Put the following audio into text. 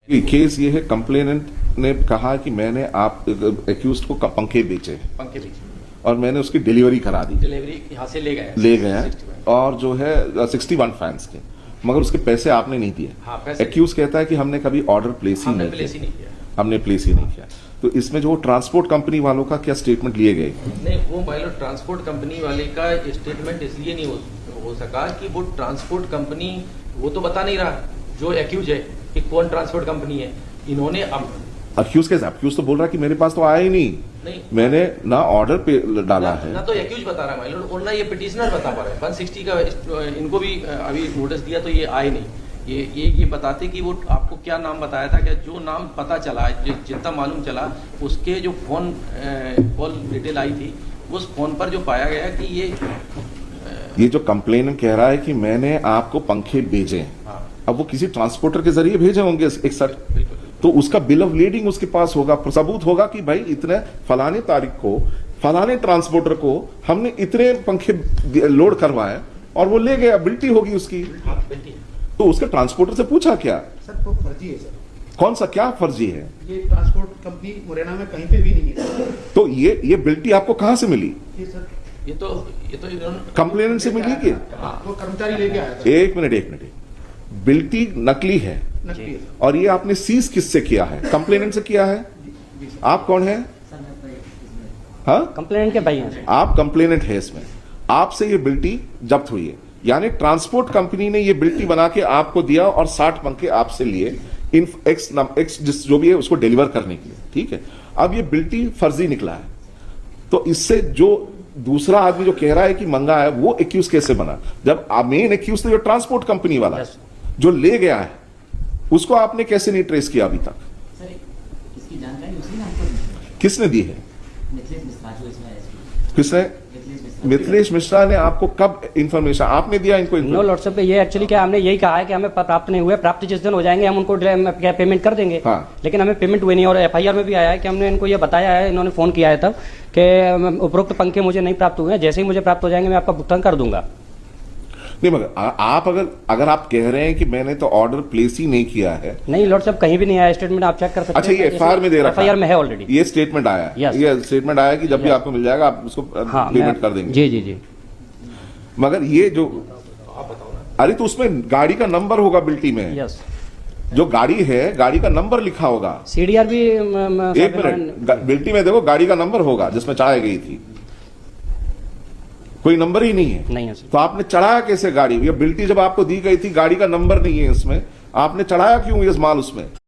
Case ये है, complainant ने कहा कि मैंने आप एक्यूज्ड को पंखे बेचे और मैंने उसकी डिलीवरी करा दी। डिलीवरी यहाँ से ले गए और जो है 61 फैंस के, मगर उसके पैसे आपने नहीं दिए। हाँ, एक्यूज कहता है कि हमने कभी ऑर्डर प्लेस ही नहीं किया, हमने प्लेस ही नहीं किया। तो इसमें जो ट्रांसपोर्ट कंपनी वालों का क्या स्टेटमेंट लिए गए? नहीं, वो पायलट ट्रांसपोर्ट कंपनी वाले का स्टेटमेंट इसलिए नहीं हो सका कि वो ट्रांसपोर्ट कंपनी वो तो बता नहीं रहा जो एक्यूज है कि कौन ट्रांसपोर्ट कंपनी है। इन्होंने एक्यूज कैसे? एक्यूज तो बोल रहा है कि मेरे पास तो आया ही नहीं, मैंने ना ऑर्डर पे डाला है ना तो एक्यूज बता रहा है और ना ये पिटिशनर बता पा रहे हैं। 160 का इनको भी अभी नोटिस दिया तो ये आए नहीं। ये बताते कि वो आपको क्या नाम बताया था, क्या जो नाम पता चला, जितना मालूम चला, उसके जो फोन कॉल डिटेल आई थी, उस फोन पर जो पाया गया कि ये जो कंप्लेनेंट कह रहा है कि मैंने आपको पंखे भेजे, हाँ। अब वो किसी ट्रांसपोर्टर के जरिए भेजे होंगे एक सट, तो उसका बिल ऑफ लीडिंग उसके पास होगा, सबूत होगा कि भाई इतने फलाने तारीख को फलाने ट्रांसपोर्टर को हमने इतने पंखे लोड करवाए और वो ले गया, बिल्टी होगी उसकी। तो उसके ट्रांसपोर्टर से पूछा क्या? सर वो फर्जी है सर। कौन सा, क्या फर्जी है? ये ट्रांसपोर्ट कंपनी मुरैना में कहीं पे भी नहीं है। तो ये बिल्टी आपको कहाँ से मिली? ये सर ये तो कंप्लेनेंट से मिली कि वो कर्मचारी लेके आया था। एक मिनट, बिल्टी नकली है और ये आपने सीज किससे किया है? कंप्लेनेंट से किया है। आप कौन है? हाँ, कंप्लेनेंट के भाई हैं। आप कंप्लेनेंट है इसमें, आपसे ये बिल्टी जब्त हुई है, यानी ट्रांसपोर्ट कंपनी ने ये बिल्टी बना के आपको दिया और 60 पंखे आपसे लिए इन एक्स जो भी है उसको डिलीवर करने के लिए, ठीक है। अब ये बिल्टी फर्जी निकला है, तो इससे जो दूसरा आदमी जो कह रहा है कि मंगा है, वो एक्यूज कैसे बना? जब मेन एक्यूज तो जो ट्रांसपोर्ट कंपनी वाला जो ले गया है, उसको आपने कैसे नहीं ट्रेस किया अभी तक? सर, इसकी जानकारी उसी ने हमको किसने दी है? मिथिलेश मिश्रा जो इसमें किसने? मिथिलेश मिश्रा ने आपको कब इंफॉर्मेशन आपने दिया इनको? नो लॉर्ड साहब, ये एक्चुअली क्या हमने यही कहा है कि हमें प्राप्त नहीं हुए, प्राप्त जिस दिन हो जाएंगे हम उनको पेमेंट कर देंगे। हाँ। लेकिन हमें पेमेंट हुई नहीं और एफआईआर में भी आया है कि हमने इनको ये बताया है, इन्होंने फोन किया है तब कि उपरोक्त पंखे मुझे नहीं प्राप्त हुए हैं, जैसे ही मुझे प्राप्त हो जाएंगे मैं आपका भुगतान कर दूंगा। नहीं, मगर आप अगर आप कह रहे हैं कि मैंने तो ऑर्डर प्लेस ही नहीं किया है। नहीं लॉर्ड साहब, कहीं भी नहीं आया स्टेटमेंट, आप चेक कर सकते हैं। अच्छा, ये एफआईआर में दे रखा है? एफआईआर में है ऑलरेडी, ये स्टेटमेंट आया है। ये स्टेटमेंट आया कि जब भी आपको मिल जाएगा आप उसको पेमेंट कर देंगे। जी जी जी। मगर ये जो अरे तो उसमें गाड़ी का नंबर होगा बिल्टी में। यस, जो गाड़ी है, गाड़ी का नंबर लिखा होगा। सीडीआर भी एक मिनट, बिल्टी में देखो गाड़ी का नंबर होगा जिसमें चढ़ाई गई थी, कोई नंबर ही नहीं है। नहीं है सर। तो आपने चढ़ाया कैसे गाड़ी? ये बिल्टी जब आपको दी गई थी, गाड़ी का नंबर नहीं है इसमें, आपने चढ़ाया क्यों ये माल उसमें?